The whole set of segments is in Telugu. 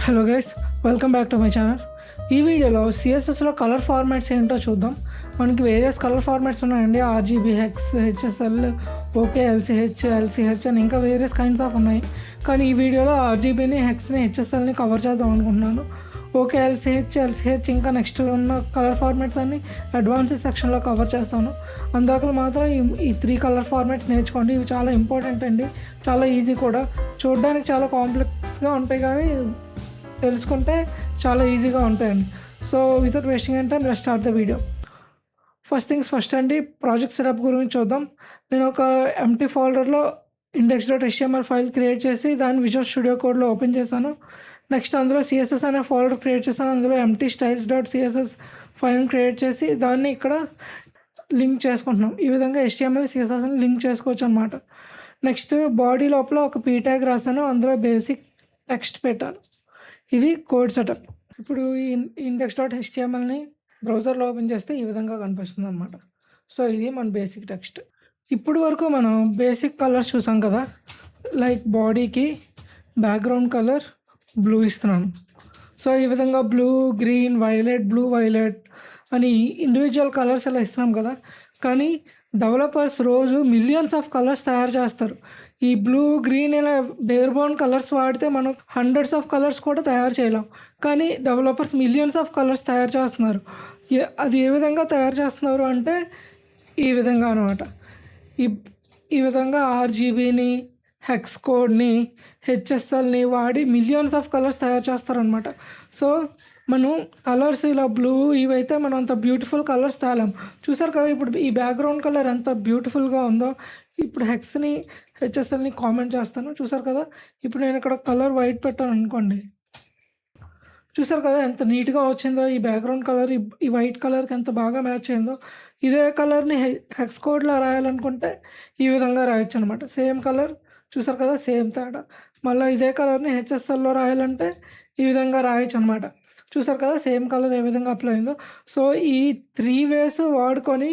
Hello guys, welcome back to my channel. ఈ వీడియోలో సిఎస్ఎస్లో కలర్ ఫార్మాట్స్ ఏంటో చూద్దాం. మనకి వేరియస్ కలర్ ఫార్మాట్స్ ఉన్నాయండి. RGB, hex, HSL, okay, LCH అని ఇంకా వేరియస్ కైండ్స్ ఆఫ్ ఉన్నాయి. కానీ ఈ వీడియోలో ఆర్జీబీని, హెక్స్ని, హెచ్ఎస్ఎల్ని కవర్ చేద్దాం అనుకుంటున్నాను. ఓకే, ఎల్సిహెచ్ ఇంకా నెక్స్ట్ ఉన్న కలర్ ఫార్మాట్స్ అన్ని అడ్వాన్స్డ్ సెక్షన్లో కవర్ చేస్తాను. అందుకని మాత్రం ఈ 3 కలర్ ఫార్మాట్స్ నేర్చుకోండి. ఇవి చాలా ఇంపార్టెంట్ అండి, చాలా ఈజీ కూడా. చూడడానికి చాలా కాంప్లెక్స్గా ఉంటాయి కానీ తెలుసుకుంటే చాలా ఈజీగా ఉంటాయండి. So without wasting any time let's start the video. First things first అండి, ప్రాజెక్ట్ సెటప్ గురించి చూద్దాం. నేను ఒక ఎంటీ ఫోల్డర్లో index.html ఫైల్ క్రియేట్ చేసి దాన్ని విజువల్ స్టూడియో కోడ్లో ఓపెన్ చేశాను. నెక్స్ట్ అందులో సిఎస్ఎస్ అనే ఫోల్డర్ క్రియేట్ చేశాను. అందులో empty styles.css ఫైల్ని క్రియేట్ చేసి దాన్ని ఇక్కడ లింక్ చేసుకుంటున్నాం. ఈ విధంగా HTML, CSSని లింక్ చేసుకోవచ్చు అనమాట. నెక్స్ట్ బాడీ లోపల ఒక p ట్యాగ్ రాశాను. అందులో బేసిక్ టెక్స్ట్ పెట్టాను. ఇది కోడ్ సెటప్. ఇప్పుడు ఈ index.htmlని బ్రౌజర్లో ఓపెన్ చేస్తే ఈ విధంగా కనిపిస్తుంది అనమాట. సో ఇది మన బేసిక్ టెక్స్ట్. ఇప్పుడు వరకు మనం బేసిక్ కలర్స్ చూసాం కదా, లైక్ బాడీకి బ్యాక్గ్రౌండ్ కలర్ బ్లూ ఇస్తున్నాను. సో ఈ విధంగా blue, green, violet, blue, violet అని ఇండివిజువల్ కలర్స్ ఇలా ఇస్తున్నాం కదా. కానీ డెవలపర్స్ రోజు మిలియన్స్ ఆఫ్ కలర్స్ తయారు చేస్తారు. ఈ బ్లూ, గ్రీన్ ఇలా బేర్ బోన్ కలర్స్ వాడితే మనం హండ్రెడ్స్ ఆఫ్ కలర్స్ కూడా తయారు చేయలేం. కానీ డెవలపర్స్ మిలియన్స్ ఆఫ్ కలర్స్ తయారు చేస్తున్నారు. అది ఏ విధంగా తయారు చేస్తున్నారు అంటే ఈ విధంగా అనమాట. ఈ విధంగా ఆర్జీబీని, హెక్స్ కోడ్ని, హెచ్ఎస్ఎల్ని వాడి మిలియన్స్ ఆఫ్ కలర్స్ తయారు చేస్తారనమాట. సో మనం కలర్స్ ఇలా బ్లూ ఇవైతే మనం అంత బ్యూటిఫుల్ కలర్స్ తేలాం. చూసారు కదా ఇప్పుడు ఈ బ్యాక్గ్రౌండ్ కలర్ ఎంత బ్యూటిఫుల్గా ఉందో. ఇప్పుడు హెక్స్ని, హెచ్ఎస్ఎల్ని కామెంట్ చేస్తాను. చూసారు కదా, ఇప్పుడు నేను ఇక్కడ కలర్ వైట్ పెట్టాను అనుకోండి. చూసారు కదా ఎంత నీట్గా వచ్చిందో. ఈ బ్యాక్గ్రౌండ్ కలర్ ఈ వైట్ కలర్కి ఎంత బాగా మ్యాచ్ అయిందో. ఇదే కలర్ని హెక్స్ కోడ్లో రాయాలనుకుంటే ఈ విధంగా రాయొచ్చు అనమాట. సేమ్ కలర్, చూసారు కదా సేమ్ తేడా. మళ్ళీ ఇదే కలర్ని హెచ్ఎస్ఎల్లో రాయాలంటే ఈ విధంగా రాయొచ్చు అనమాట. చూసారు కదా సేమ్ కలర్ ఏ విధంగా అప్లై అయిందో. సో ఈ 3 వేస్ వాడుకొని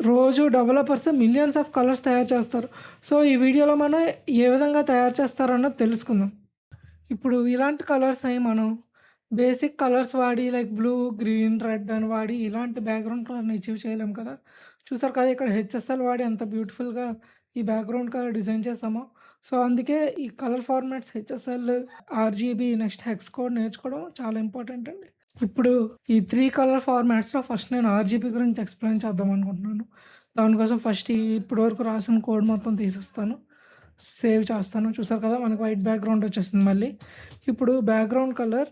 రోజు డెవలపర్స్ మిలియన్స్ ఆఫ్ కలర్స్ తయారు చేస్తారు. సో ఈ వీడియోలో మనం ఏ విధంగా తయారు చేస్తారన్నది తెలుసుకుందాం. ఇప్పుడు ఇలాంటి కలర్స్ని మనం బేసిక్ కలర్స్ వాడి లైక్ బ్లూ, గ్రీన్, రెడ్ అని వాడి ఇలాంటి బ్యాక్గ్రౌండ్ కలర్ని అచీవ్ చేయలేం కదా. చూసారు కదా ఇక్కడ హెచ్ఎస్ఎల్ వాడి ఎంత బ్యూటిఫుల్గా ఈ బ్యాక్గ్రౌండ్ కలర్ డిజైన్ చేసామో. సో అందుకే ఈ colour formats HSL, RGB, next hex code నేర్చుకోవడం చాలా ఇంపార్టెంట్ అండి. ఇప్పుడు ఈ 3 కలర్ ఫార్మాట్స్లో ఫస్ట్ నేను ఆర్జీబీ గురించి ఎక్స్ప్లెయిన్ చేద్దాం అనుకుంటున్నాను. దానికోసం ఫస్ట్ ఇప్పటి వరకు రాసిన కోడ్ మొత్తం తీసేస్తాను, సేవ్ చేస్తాను. చూసారు కదా మనకు వైట్ బ్యాక్గ్రౌండ్ వచ్చేసింది. మళ్ళీ ఇప్పుడు బ్యాక్గ్రౌండ్ కలర్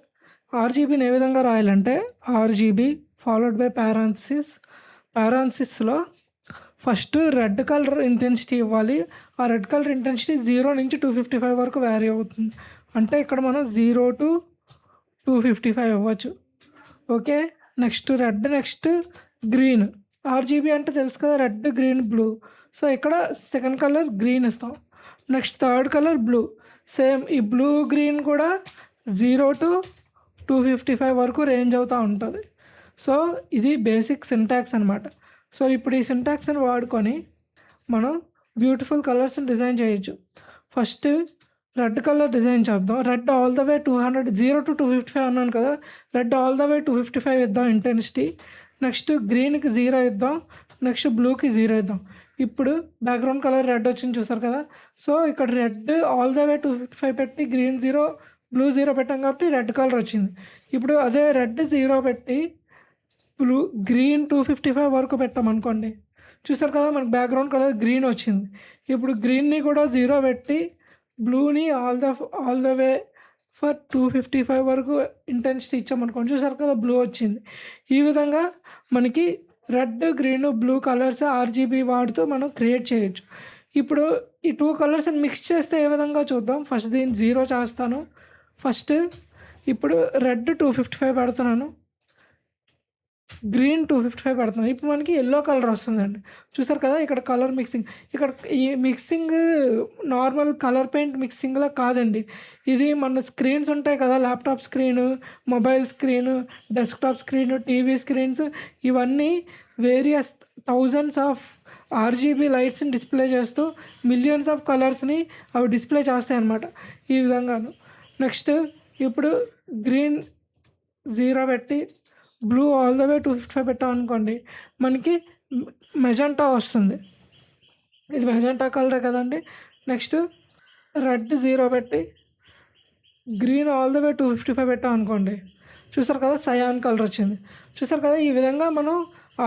ఆర్జీబీని ఏ విధంగా రాయాలంటే ఆర్జీబీ ఫాలోడ్ బై పారాన్సిస్లో ఫస్ట్ రెడ్ కలర్ ఇంటెన్సిటీ ఇవ్వాలి. ఆ రెడ్ కలర్ ఇంటెన్సిటీ 0 నుంచి 255 వరకు వ్యారీ అవుతుంది. అంటే ఇక్కడ మనం 0 to 255 ఇవ్వచ్చు. Okay, next red, next green. RGB అంటే తెలుసు కదా, రెడ్, గ్రీన్, బ్లూ. సో ఇక్కడ సెకండ్ కలర్ గ్రీన్ ఇస్తాం. Next third colour blue. Same ఈ బ్లూ, గ్రీన్ కూడా 0 to 255 వరకు రేంజ్ అవుతూ ఉంటుంది. సో ఇది బేసిక్ సింటాక్స్ అనమాట. సో ఇప్పుడు ఈ సింటాక్స్ని వాడుకొని మనం బ్యూటిఫుల్ కలర్స్ని డిజైన్ చేయొచ్చు. ఫస్ట్ రెడ్ కలర్ డిజైన్ చేద్దాం. Red all the way 200, 0 to 255 అన్నాను కదా. రెడ్ ఆల్ ద వే 255 ఇద్దాం ఇంటెన్సిటీ. నెక్స్ట్ గ్రీన్కి 0 ఇద్దాం. నెక్స్ట్ బ్లూకి 0 ఇద్దాం. ఇప్పుడు బ్యాక్గ్రౌండ్ కలర్ రెడ్ వచ్చింది చూసారు కదా. సో ఇక్కడ రెడ్ ఆల్ ద వే 255 పెట్టి గ్రీన్ 0, బ్లూ 0 పెట్టాం కాబట్టి రెడ్ కలర్ వచ్చింది. ఇప్పుడు అదే రెడ్ 0 పెట్టి గ్రీన్ 255 వరకు పెట్టామనుకోండి. చూసారు కదా మనకు బ్యాక్గ్రౌండ్ కలర్ గ్రీన్ వచ్చింది. ఇప్పుడు గ్రీన్ని కూడా 0 పెట్టి బ్లూని ఆల్ ద వే ఫర్ 255 వరకు ఇంటెన్సిటీ ఇచ్చామనుకోండి. చూసారు కదా బ్లూ వచ్చింది. ఈ విధంగా మనకి red, green, blue colours RGB వాడుతూ మనం క్రియేట్ చేయొచ్చు. ఇప్పుడు ఈ 2 కలర్స్ని మిక్స్ చేస్తే ఏ విధంగా చూద్దాం. ఫస్ట్ దీన్ని 0 చేస్తాను. ఫస్ట్ ఇప్పుడు రెడ్ 255 పెడుతున్నాను, గ్రీన్ 255 పెడుతున్నాను. ఇప్పుడు మనకి ఎల్లో కలర్ వస్తుందండి. చూసారు కదా ఇక్కడ కలర్ మిక్సింగ్. ఇక్కడ ఈ మిక్సింగ్ నార్మల్ కలర్ పెయింట్ మిక్సింగ్లా కాదండి. ఇది మన స్క్రీన్స్ ఉంటాయి కదా, laptop screen, mobile screen, desktop screen, TV screens, ఇవన్నీ వేరియస్ థౌజండ్స్ ఆఫ్ ఆర్జీబీ లైట్స్ని డిస్ప్లే చేస్తూ మిలియన్స్ ఆఫ్ కలర్స్ని అవి డిస్ప్లే చేస్తాయి అన్నమాట ఈ విధంగాను. నెక్స్ట్ ఇప్పుడు గ్రీన్ 0 పెట్టి బ్లూ ఆల్ ద వే 255 పెట్టామనుకోండి, మనకి మెజెంటా వస్తుంది. ఇది మెజెంటా కలరే కదండి. నెక్స్ట్ రెడ్ 0 పెట్టి గ్రీన్ ఆల్ ద వే 255 పెట్టామనుకోండి, చూసారు కదా సయాన్ కలర్ వచ్చింది. చూసారు కదా, ఈ విధంగా మనం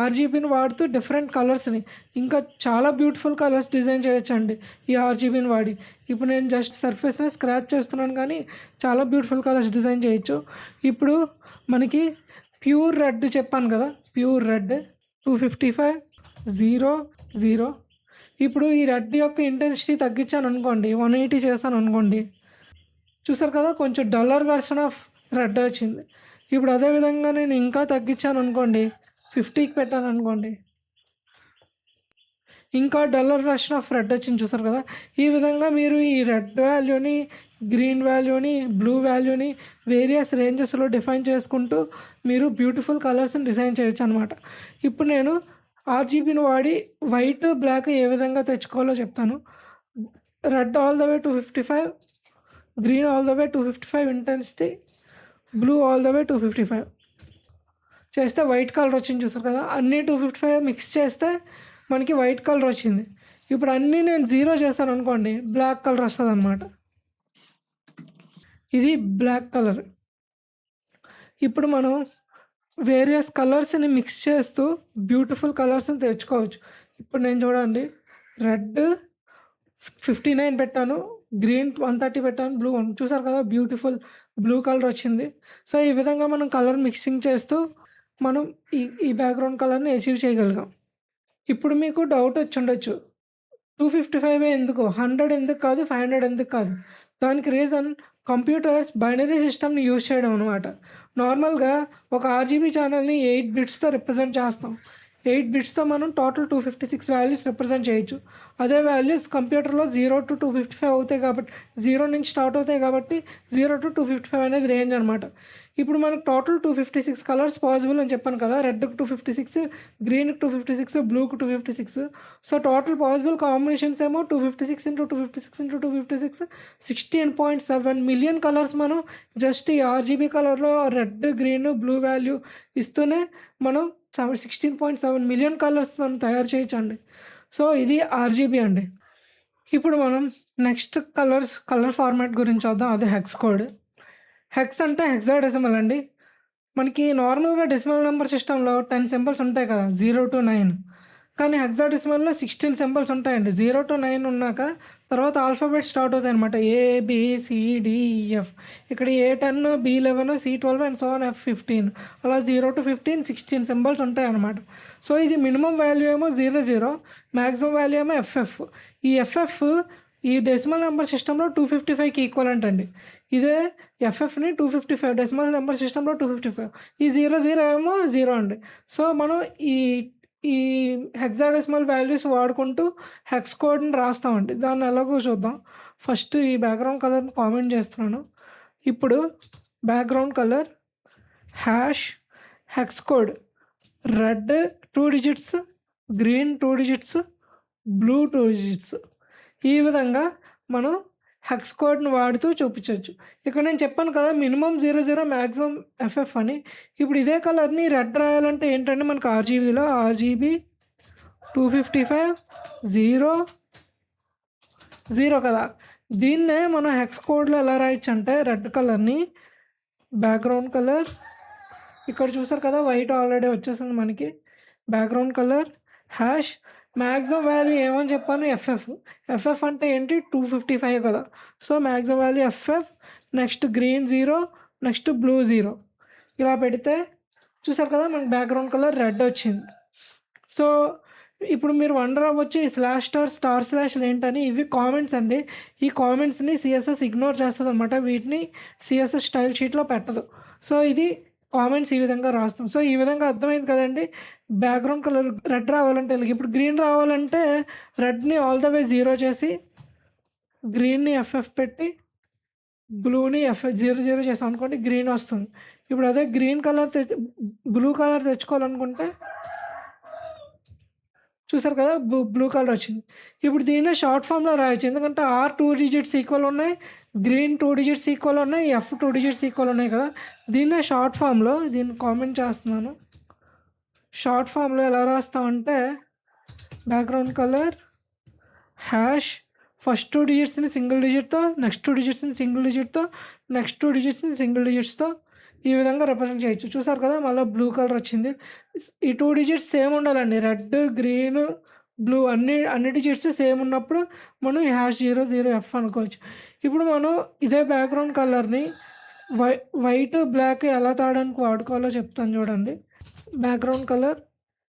ఆర్జీబీని వాడుతూ డిఫరెంట్ కలర్స్ని, ఇంకా చాలా బ్యూటిఫుల్ కలర్స్ డిజైన్ చేయొచ్చండి ఈ ఆర్జీబీని వాడి. ఇప్పుడు నేను జస్ట్ సర్ఫేస్ని స్క్రాచ్ చేస్తున్నాను, కానీ చాలా బ్యూటిఫుల్ కలర్స్ డిజైన్ చేయొచ్చు. ఇప్పుడు మనకి ప్యూర్ రెడ్ చెప్పాను కదా, ప్యూర్ రెడ్ 255 0 0. ఇప్పుడు ఈ రెడ్ యొక్క ఇంటెన్సిటీ తగ్గించాను అనుకోండి, 180 చేశాను అనుకోండి, చూసారు కదా కొంచెం డల్లర్ వెర్షన్ ఆఫ్ రెడ్ వచ్చింది. ఇప్పుడు అదేవిధంగా నేను ఇంకా తగ్గించాను అనుకోండి, 50కి పెట్టాను అనుకోండి, ఇంకా డల్లర్ వెర్షన్ ఆఫ్ రెడ్ వచ్చింది. చూసారు కదా, ఈ విధంగా మీరు ఈ రెడ్ వాల్యూని, గ్రీన్ వాల్యూని, బ్లూ వాల్యూని వేరియస్ రేంజెస్లో డిఫైన్ చేసుకుంటూ మీరు బ్యూటిఫుల్ కలర్స్ని డిజైన్ చేయొచ్చు అనమాట. ఇప్పుడు నేను ఆర్జీబీని వాడి వైట్ బ్లాక్ ఏ విధంగా తెచ్చుకోవాలో చెప్తాను. Red all the way 255, green all the way 255 intensity, blue all the way 255 చేస్తే వైట్ కలర్ వచ్చింది. చూసారు కదా, అన్నీ 255 మిక్స్ చేస్తే మనకి వైట్ కలర్ వచ్చింది. ఇప్పుడు అన్నీ నేను 0 చేశాను అనుకోండి, బ్లాక్ కలర్ వస్తుంది అనమాట. ఇది బ్లాక్ కలర్. ఇప్పుడు మనం వేరియస్ కలర్స్ని మిక్స్ చేస్తూ బ్యూటిఫుల్ కలర్స్ని తెచ్చుకోవచ్చు. ఇప్పుడు నేను చూడండి, రెడ్ 59 పెట్టాను, గ్రీన్ 130 పెట్టాను, బ్లూ చూసారు కదా బ్యూటిఫుల్ బ్లూ కలర్ వచ్చింది. సో ఈ విధంగా మనం కలర్ మిక్సింగ్ చేస్తూ మనం ఈ బ్యాక్గ్రౌండ్ కలర్ని అచీవ్ చేయగలిగాం. ఇప్పుడు మీకు డౌట్ వచ్చి ఉండొచ్చు, 255 ఎందుకు, 100 ఎందుకు కాదు, 500 ఎందుకు కాదు? దానికి రీజన్ కంప్యూటర్స్ బైనరీ సిస్టమ్ని యూజ్ చేయడం అనమాట. నార్మల్గా ఒక ఆర్జీబీ ఛానల్ని 8 బిట్స్తో రిప్రజెంట్ చేస్తాం. 8 బిట్స్తో మనం టోటల్ 256 వాల్యూస్ రిప్రజెంట్ చేయొచ్చు. అదే వాల్యూస్ కంప్యూటర్లో 0 to 255 అవుతాయి కాబట్టి, 0 నుంచి స్టార్ట్ అవుతాయి కాబట్టి 0 to 255 అనేది రేంజ్ అనమాట. ఇప్పుడు మనకు టోటల్ 256 కలర్స్ పాసిబుల్ అని చెప్పాను కదా, రెడ్కి 256, గ్రీన్కి 256, బ్లూకి 256. సో టోటల్ పాసిబుల్ కాంబినేషన్స్ ఏమో 256 into 256 into 256, 16.7 మిలియన్ కలర్స్ మనం జస్ట్ ఈ ఆర్జీబీ కలర్లో రెడ్, గ్రీన్, బ్లూ వాల్యూ ఇస్తూనే మనం 16.7 మిలియన్ కలర్స్ మనం తయారు చేయొచ్చండి. సో ఇది ఆర్జీబీ అండి. ఇప్పుడు మనం నెక్స్ట్ కలర్ ఫార్మాట్ గురించి చూద్దాం, అదే హెక్స్ కోడ్. హెక్స్ అంటే హెక్సాడెసిమల్ అండి. మనకి నార్మల్గా డెసిమల్ నెంబర్ సిస్టంలో 10 సింబల్స్ ఉంటాయి కదా, 0 to 9. కానీ హెక్సాడెసిమల్లో 16 సింబల్స్ ఉంటాయండి. 0 to 9 ఉన్నాక తర్వాత ఆల్ఫాబెట్ స్టార్ట్ అవుతాయి అనమాట, ABCDEF. ఇక్కడ A10, B11, C12 and so on F15. అలా 0 to 15 16 సింబల్స్ ఉంటాయి అనమాట. సో ఇది మినిమం వాల్యూ ఏమో 00, మ్యాక్సిమం వాల్యూ ఏమో FF. ఈ FF ఈ డెసిమల్ నెంబర్ సిస్టంలో 255కి ఈక్వలెంట్ అండి. ఇదే FFని 255 డెసిమల్ నెంబర్ సిస్టంలో 255. ఈ 00 ఏమో 0 అండి. సో మనం ఈ హెక్సాడెసిమల్ వాల్యూస్ వాడుకుంటూ హెక్స్ కోడ్ని రాస్తామండి. దాన్ని ఎలాగో చూద్దాం. ఫస్ట్ ఈ బ్యాక్గ్రౌండ్ కలర్ని కామెంట్ చేస్తున్నాను. ఇప్పుడు background colour hash hex code, red 2 digits, green 2 digits, blue 2 digits. ఈ విధంగా మనం హెక్స్ కోడ్ని వాడుతూ చూపించవచ్చు. ఇక్కడ నేను చెప్పాను కదా మినిమం 00, మ్యాక్సిమం FF అని. ఇప్పుడు ఇదే కలర్ని రెడ్ రాయాలంటే ఏంటంటే మనకు ఆర్జీబీలో RGB 255 0 0 కదా. దీన్నే మనం హెక్స్ కోడ్లో ఎలా రాయొచ్చు అంటే, రెడ్ కలర్ని బ్యాక్గ్రౌండ్ కలర్, ఇక్కడ చూసారు కదా వైట్ ఆల్రెడీ వచ్చేసింది మనకి, background colour hash maximum value ఏమని చెప్పాను, FF అంటే ఏంటి 255 కదా. So maximum value FF, next green 0, next blue 0. ఇలా పెడితే చూసారు కదా మనకి బ్యాక్గ్రౌండ్ కలర్ రెడ్ వచ్చింది. సో ఇప్పుడు మీరు వండర్ అవ్వచ్చు ఈ /*/ ఏంటని. ఇవి కామెంట్స్ అండి. ఈ కామెంట్స్ని CSS ఇగ్నోర్ చేస్తుంది అనమాట, వీటిని CSS స్టైల్ షీట్లో పెట్టదు. సో ఇది కామెంట్స్ ఈ విధంగా రాస్తాం. సో ఈ విధంగా అర్థమైంది కదండి. బ్యాక్గ్రౌండ్ కలర్ రెడ్ రావాలంటే ఇప్పుడు గ్రీన్ రావాలంటే రెడ్ని ఆల్ ద వే 0 చేసి, గ్రీన్ని FF పెట్టి, బ్లూని F00 చేసాం అనుకోండి, గ్రీన్ వస్తుంది. ఇప్పుడు అదే గ్రీన్ కలర్ బ్లూ కలర్ తెచ్చుకోవాలనుకుంటే చూసారు కదా బ్లూ కలర్ వచ్చింది. ఇప్పుడు దీన్నే షార్ట్ ఫామ్లో రాయొచ్చు, ఎందుకంటే ఆర్ 2 డిజిట్స్ ఈక్వల్ ఉన్నాయి, గ్రీన్ 2 డిజిట్స్ ఈక్వల్ ఉన్నాయి, ఎఫ్ 2 డిజిట్స్ ఈక్వల్ ఉన్నాయి కదా. దీన్నే షార్ట్ ఫామ్లో దీన్ని కామెంట్ చేస్తున్నాను. షార్ట్ ఫామ్లో ఎలా రాస్తామంటే బ్యాక్గ్రౌండ్ కలర్ హ్యాష్ ఫస్ట్ 2 డిజిట్స్ని సింగిల్ డిజిట్తో, నెక్స్ట్ 2 డిజిట్స్ని సింగిల్ డిజిట్తో, నెక్స్ట్ 2 డిజిట్స్ని సింగిల్ డిజిట్స్తో ఈ విధంగా రిప్రజెంట్ చేయొచ్చు. చూసారు కదా మళ్ళీ బ్లూ కలర్ వచ్చింది. ఈ 2 డిజిట్స్ సేమ్ ఉండాలండి, రెడ్ గ్రీన్ బ్లూ అన్ని డిజిట్స్ సేమ్ ఉన్నప్పుడు మనం హ్యాష్ 00F అనుకోవచ్చు. ఇప్పుడు మనం ఇదే బ్యాక్గ్రౌండ్ కలర్ని వైట్ బ్లాక్ ఎలా తాడడానికి వాడుకోవాలో చెప్తాను చూడండి. బ్యాక్గ్రౌండ్ కలర్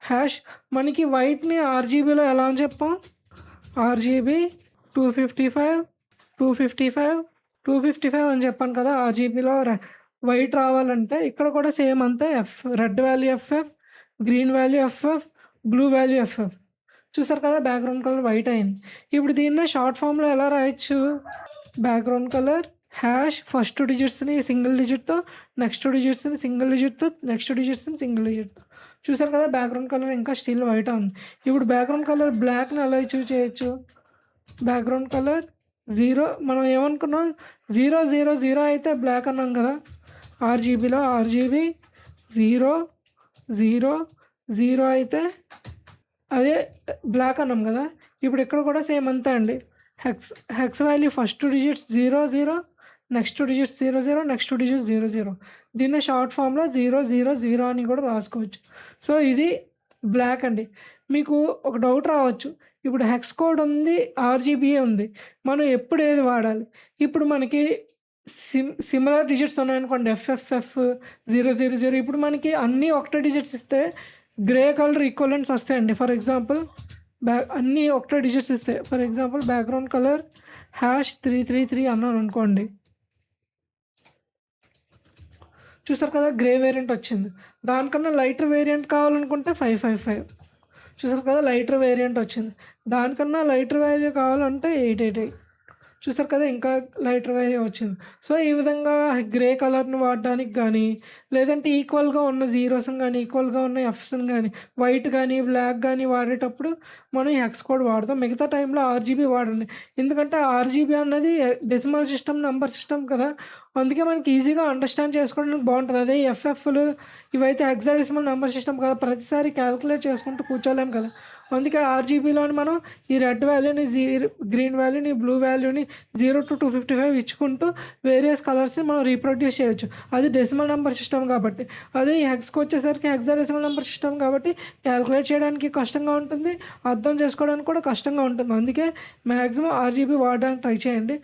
హ్యాష్ మనకి వైట్ని ఆర్జీబీలో ఎలా అని చెప్పాం, ఆర్జీబీ 255 అని చెప్పాను కదా. ఆర్జీబీలో వైట్ రావాలంటే ఇక్కడ కూడా సేమ్ అంతే, red value FF, green value FF, blue value FF. చూసారు కదా బ్యాక్గ్రౌండ్ కలర్ వైట్ అయింది. ఇప్పుడు దీన్నే షార్ట్ ఫామ్లో ఎలా రాయొచ్చు, బ్యాక్గ్రౌండ్ కలర్ హ్యాష్ ఫస్ట్ 2 డిజిట్స్ని సింగిల్ డిజిట్తో, నెక్స్ట్ 2 డిజిట్స్ని సింగిల్ డిజిట్తో, నెక్స్ట్ 2 డిజిట్స్ని సింగిల్ డిజిట్తో. చూసారు కదా బ్యాక్గ్రౌండ్ కలర్ ఇంకా స్టిల్ వైట్ ఉంది. ఇప్పుడు బ్యాక్గ్రౌండ్ కలర్ బ్లాక్ని ఎలా చూస్ చేయొచ్చు, బ్యాక్గ్రౌండ్ కలర్ 0, మనం ఏమనుకున్నాం 000 అయితే బ్లాక్ అన్నాం కదా. ఆర్జీబీలో ఆర్జీబీ 000 అయితే అదే బ్లాక్ అన్నాం కదా. ఇప్పుడు ఇక్కడ కూడా సేమ్ అంతే అండి, hex value first 2 digits 00, next 2 digits 00, next 2 digits 00. దీన్ని షార్ట్ ఫామ్లో 000 అని కూడా రాసుకోవచ్చు. సో ఇది బ్లాక్ అండి. మీకు ఒక డౌట్ రావచ్చు, ఇప్పుడు హెక్స్ కోడ్ ఉంది, ఆర్జీబీఏ ఉంది, మనం ఎప్పుడు ఏది వాడాలి. ఇప్పుడు మనకి సిమిలర్ డిజిట్స్ ఉన్నాయనుకోండి, ఎఫ్ఎఫ్ఎఫ్ 000, ఇప్పుడు మనకి అన్నీ ఒకటే డిజిట్స్ ఇస్తే గ్రే కలర్ ఈక్వలెంట్స్ వస్తాయండి. ఫర్ ఎగ్జాంపుల్ అన్నీ ఒకటే డిజిట్స్ ఇస్తాయి. For example background colour hash 333 అన్నాను అనుకోండి, చూసారు కదా గ్రే వేరియంట్ వచ్చింది. దానికన్నా లైటర్ వేరియంట్ కావాలనుకుంటే 555. చూసారు కదా లైటర్ వేరియంట్ వచ్చింది. దానికన్నా లైటర్ వాల్యూ కావాలంటే 888. చూసారు కదా ఇంకా లైటర్ వాల్యూ వచ్చింది. సో ఈ విధంగా గ్రే కలర్ని వాడడానికి కానీ, లేదంటే ఈక్వల్గా ఉన్న జీరోస్ని కానీ, ఈక్వల్గా ఉన్న ఎఫ్స్ని కానీ, వైట్ కానీ బ్లాక్ కానీ వాడేటప్పుడు మనం ఈ హెక్స్ కోడ్ వాడతాం. మిగతా టైంలో ఆర్జీబీ వాడండి, ఎందుకంటే ఆర్జీబీ అన్నది డెసిమల్ సిస్టమ్, నెంబర్ సిస్టమ్ కదా. అందుకే మనకి ఈజీగా అండర్స్టాండ్ చేసుకోవడానికి బాగుంటుంది. అదే ఎఫ్ఎఫ్లు ఇవైతే హెక్సాడెసిమల్ నెంబర్ సిస్టమ్ కదా, ప్రతిసారి క్యాలిక్యులేట్ చేసుకుంటూ కూర్చోలేం కదా. అందుకే ఆర్జీబీలోని మనం ఈ రెడ్ వాల్యూని, గ్రీన్ వాల్యూని, బ్లూ వాల్యూని 0 to 255 ఇచ్చుకుంటూ వేరియస్ కలర్స్ని మనం రీప్రొడ్యూస్ చేయొచ్చు. అది డెసిమల్ నెంబర్ సిస్టమ్ కాబట్టి. అదే ఈ హెక్స్కి వచ్చేసరికి హెక్సాడెసిమల్ నెంబర్ సిస్టమ్ కాబట్టి క్యాలిక్యులేట్ చేయడానికి కష్టంగా ఉంటుంది, అర్థం చేసుకోవడానికి కూడా కష్టంగా ఉంటుంది. అందుకే మ్యాక్సిమం ఆర్జీబీ వాడడానికి ట్రై చేయండి.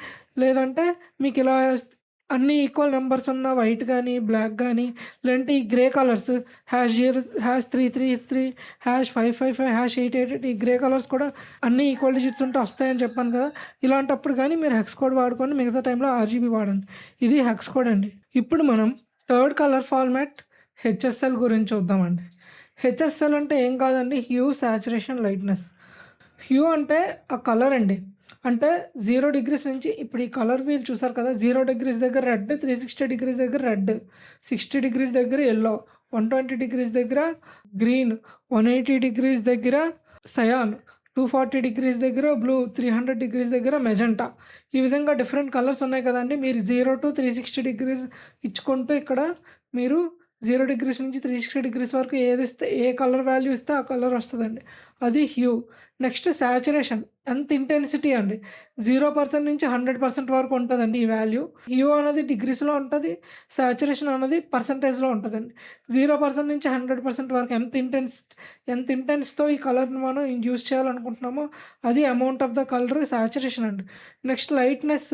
లేదంటే మీకు ఇలా అన్ని ఈక్వల్ నెంబర్స్ ఉన్న వైట్ కానీ బ్లాక్ కానీ, లేదంటే ఈ grey colours hash 333, hash 555, hash 888 ఈ గ్రే కలర్స్ కూడా అన్ని ఈక్వల్ డిజిట్స్ ఉంటే వస్తాయని చెప్పాను కదా. ఇలాంటప్పుడు కానీ మీరు హెక్స్ కోడ్ వాడుకొని మిగతా టైంలో ఆర్జీబీ వాడండి. ఇది హెక్స్ కోడ్ అండి. ఇప్పుడు మనం థర్డ్ కలర్ ఫార్మాట్ హెచ్ఎస్ఎల్ గురించి చూద్దామండి. హెచ్ఎస్ఎల్ అంటే ఏం కాదండి, హ్యూ, సాచురేషన్, లైట్నెస్. హ్యూ అంటే ఆ కలర్ అండి, అంటే 0 degrees నుంచి ఇప్పుడు ఈ కలర్ వీల్ చూసారు కదా, 0 degrees దగ్గర రెడ్, 360 degrees దగ్గర రెడ్, 60 degrees దగ్గర ఎల్లో, 120 degrees దగ్గర గ్రీన్, 180 degrees దగ్గర సయాన్, 240 degrees దగ్గర బ్లూ, 300 degrees దగ్గర మెజెంటా. ఈ విధంగా డిఫరెంట్ కలర్స్ ఉన్నాయి కదండి. మీరు 0 to 360 degrees ఇచ్చుకుంటూ ఇక్కడ మీరు 0 degrees నుంచి 360 degrees వరకు ఏది ఇస్తే, ఏ కలర్ వాల్యూ ఇస్తే ఆ కలర్ వస్తుందండి, అది హ్యూ. నెక్స్ట్ సాచురేషన్, ఎంత ఇంటెన్సిటీ అండి, 0% నుంచి 100% వరకు ఉంటుందండి ఈ వాల్యూ. హ్యూ అనేది డిగ్రీస్లో ఉంటుంది, సాచురేషన్ అనేది పర్సంటేజ్లో ఉంటుందండి. 0% నుంచి 100% వరకు ఎంత ఇంటెన్స్తో ఈ కలర్ని మనం యూజ్ చేయాలనుకుంటున్నామో అది amount of the colour saturation అండి. నెక్స్ట్ లైట్నెస్,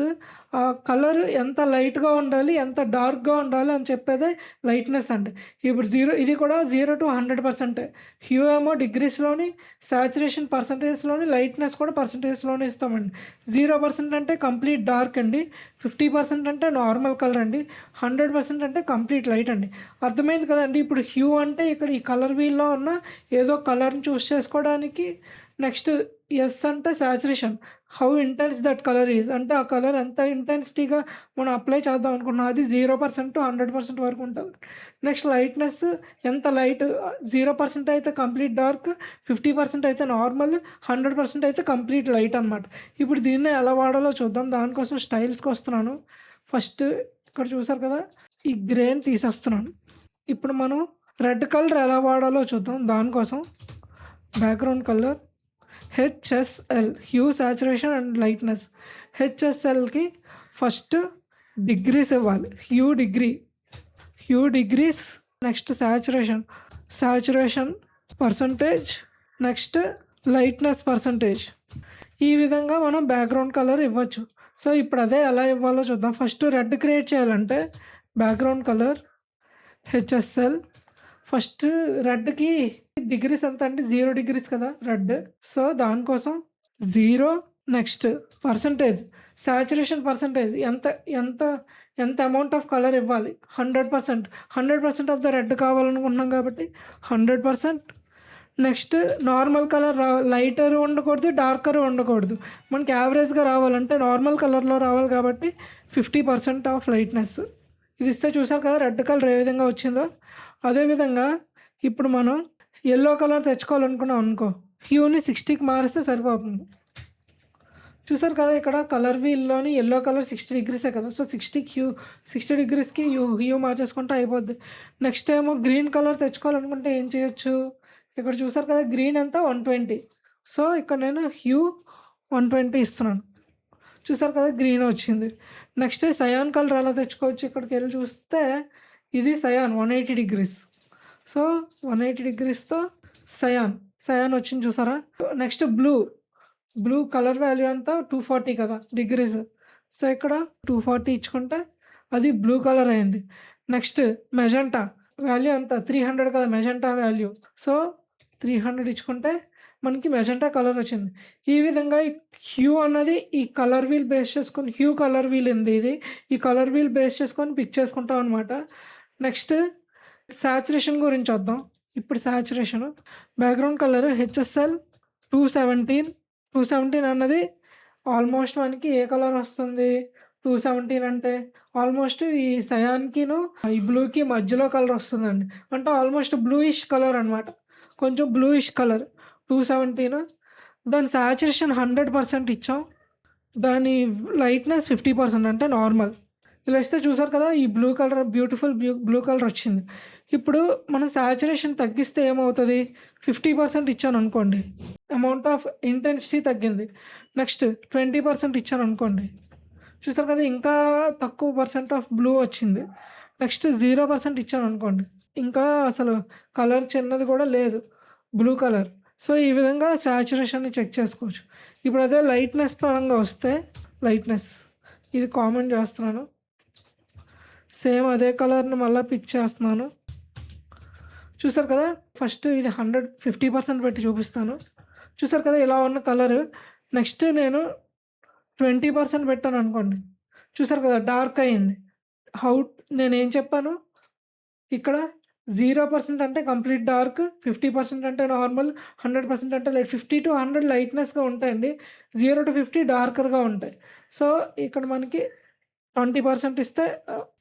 ఆ కలర్ ఎంత లైట్గా ఉండాలి, ఎంత డార్క్గా ఉండాలి అని చెప్పేదే లైట్నెస్ అండి. ఇప్పుడు ఇది కూడా 0 to 100%. హ్యూ ఏమో డిగ్రీస్లోని, సాచురేషన్ పర్సంటేజ్లోని, లైట్నెస్ కూడా పర్సంటేజ్లోనే ఇస్తామండి. 0% అంటే కంప్లీట్ డార్క్ అండి, 50% అంటే నార్మల్ కలర్ అండి, 100% అంటే కంప్లీట్ లైట్ అండి. అర్థమైంది కదండి. ఇప్పుడు హ్యూ అంటే ఇక్కడ ఈ కలర్ వీల్లో ఉన్న ఏదో కలర్ని చూస్ చేసుకోవడానికి నెక్స్ట్ ఎస్ అంటే saturation, how intense that colour is, అంటే ఆ కలర్ ఎంత ఇంటెన్సిటీగా మనం అప్లై చేద్దాం అనుకున్నాం అది 0% టు 100% వరకు ఉంటుంది. నెక్స్ట్ లైట్నెస్, ఎంత లైట్, 0% అయితే కంప్లీట్ డార్క్, 50% అయితే నార్మల్, 100% అయితే కంప్లీట్ లైట్ అనమాట. ఇప్పుడు దీన్ని ఎలా వాడాలో చూద్దాం. దానికోసం స్టైల్స్కి వస్తున్నాను. ఫస్ట్ ఇక్కడ చూసారు కదా, ఈ గ్రేని తీసేస్తున్నాను. ఇప్పుడు మనం రెడ్ కలర్ ఎలా వాడాలో చూద్దాం. దానికోసం background colour HSL, hue saturation and lightness. హెచ్ఎస్ఎల్కి ఫస్ట్ డిగ్రీస్ ఇవ్వాలి, hue degrees, next saturation percentage, next lightness percentage. ఈ విధంగా మనం బ్యాక్గ్రౌండ్ కలర్ ఇవ్వచ్చు. సో ఇప్పుడు అదే ఎలా ఇవ్వాలో చూద్దాం. ఫస్ట్ రెడ్ క్రియేట్ చేయాలంటే బ్యాక్గ్రౌండ్ కలర్ హెచ్ఎస్ఎల్, ఫస్ట్ రెడ్కి డిగ్రీస్ ఎంత అంటే 0 degrees కదా రెడ్. సో దానికోసం 0, నెక్స్ట్ పర్సంటేజ్, సాచురేషన్ పర్సంటేజ్, ఎంత ఎంత ఎంత అమౌంట్ ఆఫ్ కలర్ ఇవ్వాలి, 100% ఆఫ్ ద రెడ్ కావాలనుకుంటున్నాం కాబట్టి 100%. నెక్స్ట్ నార్మల్ కలర్ లైటర్ ఉండకూడదు, డార్కర్ ఉండకూడదు. మనకి యావరేజ్గా రావాలంటే నార్మల్ కలర్లో రావాలి కాబట్టి 50% ఆఫ్ లైట్నెస్. ఇది ఇస్తే చూసారు కదా రెడ్ కలర్ ఏ విధంగా వచ్చిందో. అదేవిధంగా ఇప్పుడు మనం ఎల్లో కలర్ తెచ్చుకోవాలనుకున్నాం అనుకో, హ్యూని 60కి మారిస్తే సరిపోతుంది. చూసారు కదా ఇక్కడ కలర్ వీల్లోని ఎల్లో కలర్ 60 degrees కదా. సో 60 degreesకి హ్యూ మార్చేసుకుంటే అయిపోద్ది. నెక్స్ట్ ఏమో గ్రీన్ కలర్ తెచ్చుకోవాలనుకుంటే ఏం చేయొచ్చు, ఇక్కడ చూసారు కదా గ్రీన్ ఎంత 120. సో ఇక్కడ నేను హ్యూ 120 ఇస్తున్నాను. చూసారు కదా గ్రీన్ వచ్చింది. నెక్స్ట్ సయాన్ కలర్ ఎలా తెచ్చుకోవచ్చు, ఇక్కడికి వెళ్ళి చూస్తే ఇది సయాన్ 180 degrees. సో 180 degreesతో సయాన్ వచ్చింది చూసారా. నెక్స్ట్ బ్లూ కలర్ వాల్యూ అంతా 240 కదా డిగ్రీస్. సో ఇక్కడ 240 ఇచ్చుకుంటే అది బ్లూ కలర్ అయింది. నెక్స్ట్ మెజెంటా వాల్యూ అంతా 300 కదా మెజెంటా వాల్యూ. సో 300 ఇచ్చుకుంటే మనకి మెజెంటా కలర్ వచ్చింది. ఈ విధంగా ఈ హ్యూ అన్నది ఈ కలర్ వీల్ బేస్ చేసుకొని, హ్యూ కలర్ వీల్ ఉంది ఇది, ఈ కలర్ వీల్ బేస్ చేసుకొని పిక్ చేసుకుంటాం అనమాట. నెక్స్ట్ సాచురేషన్ గురించి వద్దాం. ఇప్పుడు సాచురేషన్ బ్యాక్గ్రౌండ్ కలర్ హెచ్ఎస్ఎల్ 217 అన్నది ఆల్మోస్ట్ మనకి ఏ కలర్ వస్తుంది, 217 అంటే ఆల్మోస్ట్ ఈ సయాన్కిను ఈ బ్లూకి మధ్యలో కలర్ వస్తుందండి. అంటే ఆల్మోస్ట్ బ్లూయిష్ కలర్ అనమాట, కొంచెం బ్లూయిష్ కలర్ 217. దాని సాచురేషన్ 100% ఇచ్చాం, దాని లైట్నెస్ 50% అంటే నార్మల్. ఇలా ఇస్తే చూసారు కదా ఈ blue colour beautiful blue colour వచ్చింది. ఇప్పుడు మనం సాచురేషన్ తగ్గిస్తే ఏమవుతుంది, 50% ఇచ్చాను అనుకోండి, అమౌంట్ ఆఫ్ ఇంటెన్సిటీ తగ్గింది. నెక్స్ట్ 20% ఇచ్చాను అనుకోండి, చూసారు కదా ఇంకా తక్కువ పర్సెంట్ ఆఫ్ బ్లూ వచ్చింది. నెక్స్ట్ 0% ఇచ్చాను అనుకోండి, ఇంకా అసలు కలర్ చిన్నది కూడా లేదు బ్లూ కలర్. సో ఈ విధంగా సాచురేషన్ని చెక్ చేసుకోవచ్చు. ఇప్పుడు అదే లైట్నెస్ పరంగా వస్తే లైట్నెస్ ఇది కామెంట్ చేస్తున్నాను, సేమ్ అదే కలర్ని మళ్ళీ పిక్ చేస్తున్నాను. చూసారు కదా ఫస్ట్ ఇది 50% పెట్టి చూపిస్తాను. చూసారు కదా ఇలా ఉన్న కలర్. నెక్స్ట్ నేను 20% పెట్టాను అనుకోండి, చూసారు కదా డార్క్ అయింది. నేనేం చెప్పాను ఇక్కడ 0% అంటే కంప్లీట్ డార్క్, 50% అంటే నార్మల్, 100% అంటే లైట్. 50 to 100 లైట్నెస్గా ఉంటాయండి, 0 to 50 డార్కర్గా ఉంటాయి. సో ఇక్కడ మనకి 20% ఇస్తే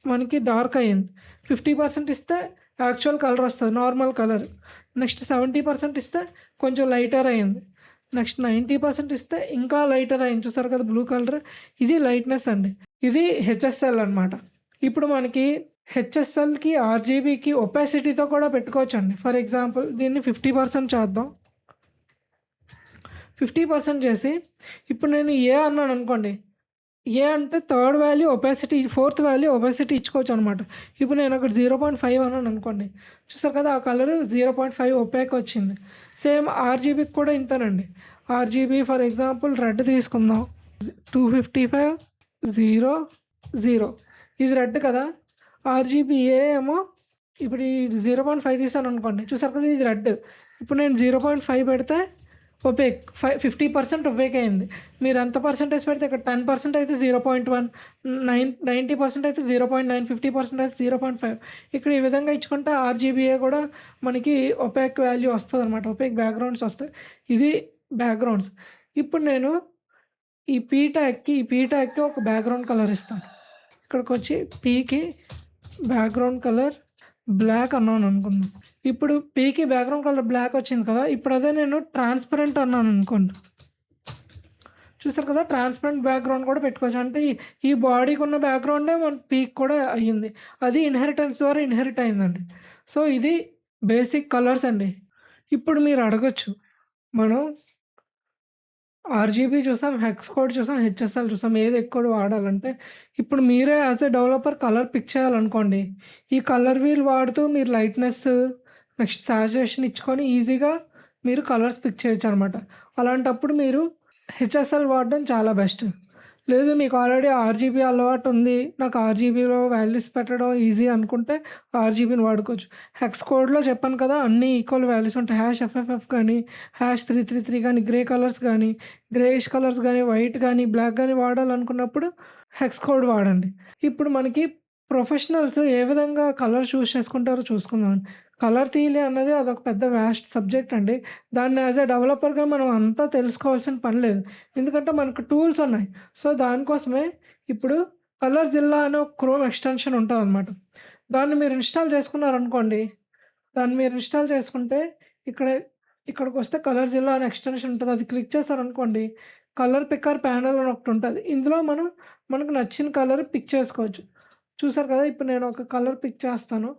మనకి డార్క్ అయ్యింది, 50% ఇస్తే యాక్చువల్ కలర్ వస్తుంది నార్మల్ కలర్. నెక్స్ట్ 70% ఇస్తే కొంచెం లైటర్ అయింది. నెక్స్ట్ 90% ఇస్తే ఇంకా లైటర్ అయింది. చూసారు కదా బ్లూ కలర్, ఇది లైట్నెస్ అండి, ఇది హెచ్ఎస్ఎల్ అనమాట. ఇప్పుడు మనకి హెచ్ఎస్ఎల్కి ఆర్జీబీకి ఒపాసిటీతో కూడా పెట్టుకోవచ్చు అండి. ఫర్ ఎగ్జాంపుల్ దీన్ని 50% చేద్దాం. 50% చేసి ఇప్పుడు నేను ఏ అన్నాను అనుకోండి, ఏ అంటే third value opacity, fourth value opacity ఇచ్చుకోవచ్చు అనమాట. ఇప్పుడు నేను అక్కడ 0.5 అన్నాను అనుకోండి, చూసారు కదా ఆ కలర్ 0.5 ఒపాక్ వచ్చింది. సేమ్ ఆర్జీబీకి కూడా ఇంతేనండి. ఆర్జీబీ ఫర్ ఎగ్జాంపుల్ రెడ్ తీసుకుందాం, 255 0 0 ఇది రెడ్ కదా. ఆర్జీబీ ఏ ఏమో ఇప్పుడు ఈ 0.5 తీసాను అనుకోండి, చూసారు కదా ఇది రెడ్. ఇప్పుడు నేను 0.5 పెడితే ఒపేక్ 50% ఒపేక్ అయింది. మీరు ఎంత పర్సెంటేజ్ పెడితే ఇక్కడ 10% అయితే 0.1, 90% అయితే 0.9, 50% అయితే 0.5. ఇక్కడ ఈ విధంగా ఇచ్చుకుంటే ఆర్జీబీఏ కూడా మనకి ఒపేక్ వాల్యూ వస్తుంది అనమాట, ఒపేక్ బ్యాక్గ్రౌండ్స్ వస్తాయి. ఇది బ్యాక్‌గ్రౌండ్స్. ఇప్పుడు నేను ఈ పీ ట్యాగ్‌కి ఒక బ్యాక్‌గ్రౌండ్ కలర్ ఇస్తాను. ఇక్కడికొచ్చి పీకి బ్యాక్‌గ్రౌండ్ కలర్ బ్లాక్ అన్నాననుకుందాం. ఇప్పుడు పీకి బ్యాక్‌గ్రౌండ్ కలర్ బ్లాక్ వచ్చింది కదా! ఇప్పుడు అదే నేను ట్రాన్స్‌పరెంట్ అన్నాననుకోండి. చూసారు కదా! ట్రాన్స్‌పరెంట్ బ్యాక్‌గ్రౌండ్ కూడా పెట్టుకోవచ్చు. అంటే ఈ బాడీకున్న బ్యాక్‌గ్రౌండే మన పీక్ కూడా అయ్యింది. అది ఇన్‌హెరిటెన్స్ ద్వారా ఇన్‌హెరిట్ అయిందండి. సో, ఇది బేసిక్ కలర్స్ అండి. ఇప్పుడు మీరు అడగొచ్చు, మనం ఆర్‌జీబీ చూసాం, హెక్స్ కోడ్ చూసాం, హెచ్ఎస్ఎల్ చూసాం. ఏది ఎక్కువ వాడాలంటే, ఇప్పుడు మీరే as a developer colour pick చేయాలనుకోండి. ఈ కలర్ వీల్ వాడుతూ మీరు లైట్‌నెస్, నెక్స్ట్ సాచురేషన్ ఇచ్చుకొని ఈజీగా మీరు కలర్స్ పిక్ చేయొచ్చనమాట. అలాంటప్పుడు మీరు హెచ్ఎస్ఎల్ వాడడం చాలా బెస్ట్. లేదు మీకు ఆల్రెడీ ఆర్‌జీబీ అలవాటుంది, నాకు ఆర్‌జీబీలో వాల్యూస్ పెట్టడం ఈజీ అనుకుంటే ఆర్‌జీబీని వాడుకోవచ్చు. హెక్స్ కోడ్‌లో చెప్పాను కదా! అన్నీ ఈక్వల్ వాల్యూస్ ఉంటాయి. #FFF గానీ, #333 గానీ, గ్రే కలర్స్ గానీ, గ్రేయిష్ కలర్స్ గానీ, వైట్ గానీ, బ్లాక్ గానీ వాడాలనుకున్నప్పుడు హెక్స్ కోడ్ వాడండి. ఇప్పుడు మనకి ప్రొఫెషనల్స్ ఏ విధంగా కలర్ చూజ్ చేసుకుంటారో చూసుకుందామండి. కలర్ థియరీ అన్నది అదొక పెద్ద వాస్ట్ సబ్జెక్ట్ అండి. దాన్ని యాస్ ఎ డెవలపర్‌గా మనం అంతా తెలుసుకోవాల్సిన పని లేదు. ఎందుకంటే మనకు టూల్స్ ఉన్నాయి. సో, దానికోసమే ఇప్పుడు కలర్‌జిల్లా అనే ఒక క్రోమ్ ఎక్స్‌టెన్షన్ ఉంటదనమాట. దాన్ని మీరు ఇన్‌స్టాల్ చేసుకున్నారనుకోండి, దాన్ని మీరు ఇన్‌స్టాల్ చేసుకుంటే ఇక్కడ ఇక్కడికొస్తే కలర్‌జిల్లా అనే ఎక్స్‌టెన్షన్ ఉంటది. అది క్లిక్ చేశారనుకోండి, కలర్ పిక్కర్ ప్యానెల్ అని ఒకటుంటది. ఇందులో మనకు నచ్చిన కలర్ పిక్ చేసుకోవచ్చు. చూసారు కదా! ఇప్పుడు నేను ఒక కలర్ పిక్ చేస్తాను.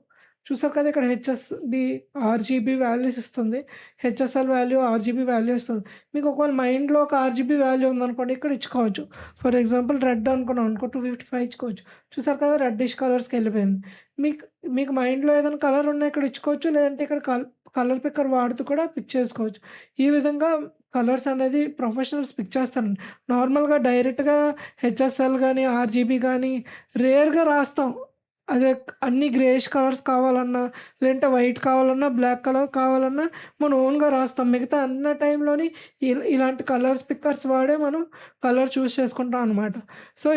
చూసారు కదా! ఇక్కడ హెచ్ఎస్‌బి, ఆర్‌జీబీ వాల్యూస్ ఇస్తుంది. హెచ్ఎస్ఎల్ వాల్యూ, ఆర్‌జీబీ వాల్యూ ఇస్తుంది. మీకు ఒకవేళ మైండ్‌లో ఒక ఆర్‌జీబీ వాల్యూ ఉందనుకోండి, ఇక్కడ ఇచ్చుకోవచ్చు. ఫర్ ఎగ్జాంపుల్ రెడ్ అనుకున్నాం అనుకో 255 ఇచ్చుకోవచ్చు. చూసారు కదా! రెడ్డిష్ కలర్స్‌కెళ్ళిపోయింది. మీకు మీకు మైండ్‌లో ఏదైనా కలర్ ఉన్నా ఇక్కడ ఇచ్చుకోవచ్చు. లేదంటే ఇక్కడ కలర్ పిక్కర్ వాడుతూ కూడా పిక్ చేసుకోవచ్చు. ఈ విధంగా కలర్స్ అనేది ప్రొఫెషనల్స్ పిక్ చేస్తారండి. నార్మల్‌గా డైరెక్ట్‌గా హెచ్ఎస్ఎల్ గానీ, ఆర్‌జీబీ గానీ రేర్‌గా రాస్తాం. అదే అన్నీ గ్రేయిష్ కలర్స్ కావాలన్నా, లేదంటే వైట్ కావాలన్నా, బ్లాక్ కలర్ కావాలన్నా మనం ఓన్‌గా రాస్తాం. మిగతా అన్ని టైంలోని ఇలాంటి కలర్స్ పిక్కర్స్ వాడే మనం కలర్ చూజ్ చేసుకుంటాం అనమాట. సో,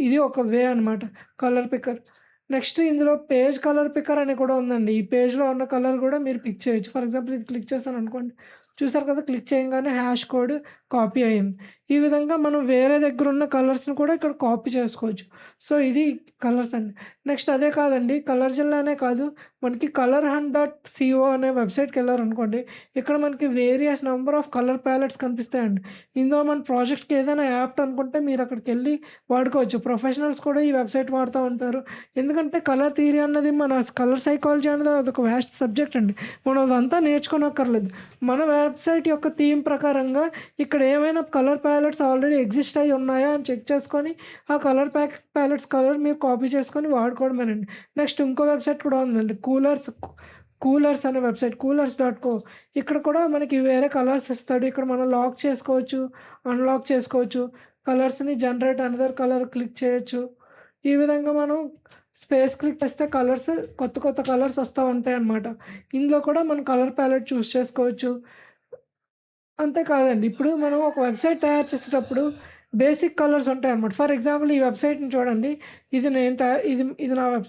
ఇది ఒక వే అనమాట కలర్ పిక్కర్. నెక్స్ట్ ఇందులో పేజ్ కలర్ పిక్కర్ అని కూడా ఉందండి. ఈ పేజ్‌లో ఉన్న కలర్ కూడా మీరు పిక్ చేయొచ్చు. ఫర్ ఎగ్జాంపుల్ ఇది క్లిక్ చేశాననుకోండి. చూసారు కదా! క్లిక్ చేయంగానే హాష్ కోడ్ కాపీ అయింది. ఈ విధంగా మనం వేరే దగ్గరున్న కలర్స్‌ని కూడా ఇక్కడ కాపీ చేసుకోవచ్చు. సో, ఇది కలర్స్ అండి. నెక్స్ట్ అదే కాదండి, కలర్ జిల్లానే కాదు, మనకి కలర్ హంట్ డాట్ సిఓ అనే వెబ్‌సైట్‌కెళ్లారనుకోండి, ఇక్కడ మనకి various number of colour palettes కనిపిస్తాయండి. ఇందులో మన ప్రాజెక్ట్‌కి ఏదైనా యాప్ట్ అనుకుంటే మీరు అక్కడికెళ్ళి వాడుకోవచ్చు. ప్రొఫెషనల్స్ కూడా ఈ వెబ్‌సైట్ వాడుతా ఉంటారు. ఎందుకంటే కలర్ థియరీ అన్నది మన కలర్ సైకాలజీ అనేది అదొక వాస్ట్ సబ్జెక్ట్ అండి. మనం అదంతా నేర్చుకోనక్కర్లేదు. మన వెబ్‌సైట్ యొక్క థీమ్ ప్రకారంగా ఇక్కడ ఏమైనా కలర్ ప్యాలెట్స్ ఆల్రెడీ ఎగ్జిస్ట్ అయ్యి ఉన్నాయా అని చెక్ చేసుకొని, ఆ ప్యాలెట్స్ కలర్ మీరు కాపీ చేసుకొని వాడుకోవడమేనండి. నెక్స్ట్ ఇంకో వెబ్‌సైట్ కూడా ఉందండి. కూలర్స్ అనే వెబ్‌సైట్ కూలర్స్.co. ఇక్కడ కూడా మనకి వేరే కలర్స్ ఇస్తాడు. ఇక్కడ మనం లాక్ చేసుకోవచ్చు, అన్‌లాక్ చేసుకోవచ్చు. కలర్స్‌ని జనరేట్ అనదర్ కలర్ క్లిక్ చేయొచ్చు. ఈ విధంగా మనం స్పేస్ క్లిక్ చేస్తే కొత్త కొత్త కలర్స్ వస్తా ఉంటాయన్నమాట. ఇందులో కూడా మనం కలర్ ప్యాలెట్ చూజ్ చేసుకోవచ్చు. అంతే కాదండి, ఇప్పుడు మనం ఒక వెబ్‌సైట్ తయారు చేసేటప్పుడు బేసిక్ కలర్స్ ఉంటాయన్నమాట. ఫర్ ఎగ్జాంపుల్ ఈ వెబ్‌సైట్‌ని చూడండి. ఇది నేను తయా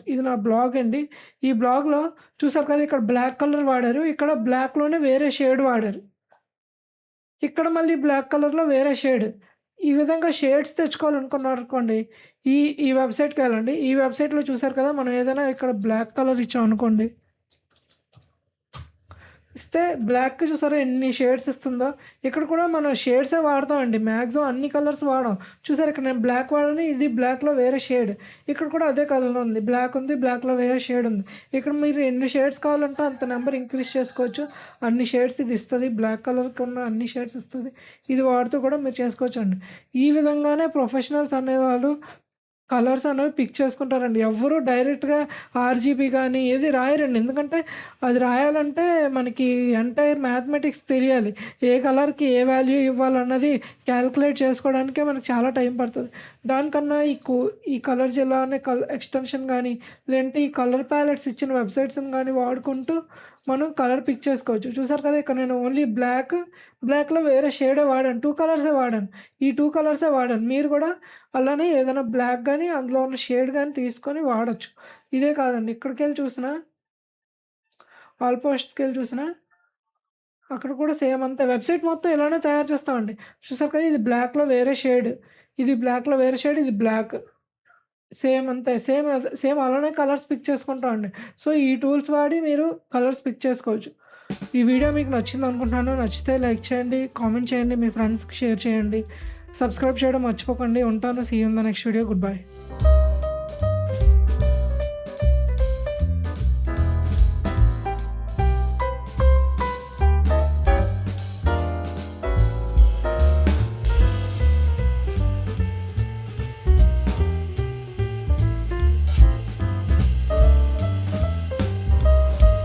ఇది నా బ్లాగ్ అండి. ఈ బ్లాగ్‌లో చూసారు కదా! ఇక్కడ బ్లాక్ కలర్ వాడారు. ఇక్కడ బ్లాక్‌లోనే వేరే షేడ్ వాడారు. ఇక్కడ మళ్ళీ బ్లాక్ కలర్‌లో వేరే షేడ్. ఈ విధంగా షేడ్స్ తెచ్చుకోవాలనుకున్నారనుకోండి, ఈ ఈ వెబ్‌సైట్‌కెళ్ళండి. ఈ వెబ్‌సైట్‌లో చూసారు కదా! మనం ఏదైనా ఇక్కడ బ్లాక్ కలర్ ఇచ్చామనుకోండి, ఇస్తే బ్లాక్‌కి చూసారా ఎన్ని షేడ్స్ ఇస్తుందో. ఇక్కడ కూడా మనం షేడ్సే వాడతామండి. మాక్సిమం అన్ని కలర్స్ వాడం. చూసారా ఇక్కడ నేను బ్లాక్ వాడాను. ఇది బ్లాక్‌లో వేరే షేడ్. ఇక్కడ కూడా అదే కలర్ ఉంది. బ్లాక్ ఉంది. బ్లాక్‌లో వేరే షేడ్ ఉంది. ఇక్కడ మీరు ఎన్ని షేడ్స్ కావాలంటే అంత నెంబర్ ఇంక్రీజ్ చేసుకోవచ్చు. అన్ని షేడ్స్ ఇది ఇస్తది. బ్లాక్ కలర్‌కి ఉన్న అన్ని షేడ్స్ ఇస్తది. ఇది వాడుతూ కూడా మీరు చేసుకోవచ్చండి. ఈ విధంగానే ప్రొఫెషనల్స్ అనేవాళ్ళు కలర్స్ అనేవి పిక్ చేసుకుంటారండి. ఎవ్వరు డైరెక్ట్‌గా ఆర్‌జీబీ గానీ ఏది రాయరండి. ఎందుకంటే అది రాయాలంటే మనకి ఎంటైర్ మ్యాథమెటిక్స్ తెలియాలి. ఏ కలర్‌కి ఏ వాల్యూ ఇవ్వాలన్నది క్యాలిక్యులేట్ చేసుకోవడానికే మనకు చాలా టైం పడతది. దానికన్నా ఈ కలర్ జిల్లా అనే ఎక్స్‌టెన్షన్ గానీ, లేదంటే ఈ కలర్ ప్యాలెట్స్ ఇచ్చిన వెబ్‌సైట్స్‌ని గానీ వాడుకుంటూ మనం కలర్ పిక్ చేసుకోవచ్చు. చూసారు కదా! ఇక్కడ నేను ఓన్లీ బ్లాక్‌లో వేరే షేడే వాడాను. 2 కలర్సే వాడాను. ఈ 2 కలర్సే వాడాను. మీరు కూడా అలానే ఏదైనా బ్లాక్ గానీ, అందులో ఉన్న షేడ్ గానీ తీసుకొని వాడొచ్చు. ఇదే కాదండి, ఇక్కడికెళ్ళి చూసినా, ఆల్ పోస్ట్స్‌కెళ్ళి చూసినా అక్కడ కూడా సేమ్ అంతే. వెబ్‌సైట్ మొత్తం ఇలానే తయారు చేస్తామండి. చూసారు కదా! ఇది బ్లాక్‌లో వేరే షేడ్, ఇది బ్లాక్‌లో వేరే షేడ్, ఇది బ్లాక్. సేమ్ అంతే. సేమ్ అలానే కలర్స్ పిక్ చేసుకుంటామండి. సో, ఈ టూల్స్ వాడి మీరు కలర్స్ పిక్ చేసుకోవచ్చు. ఈ వీడియో మీకు నచ్చిందనుకుంటున్నాను. నచ్చితే లైక్ చేయండి, కామెంట్ చేయండి, మీ ఫ్రెండ్స్‌కి షేర్ చేయండి. సబ్స్క్రైబ్ చేయడం మర్చిపోకండి. ఉంటాను. See you in the next video. Good by.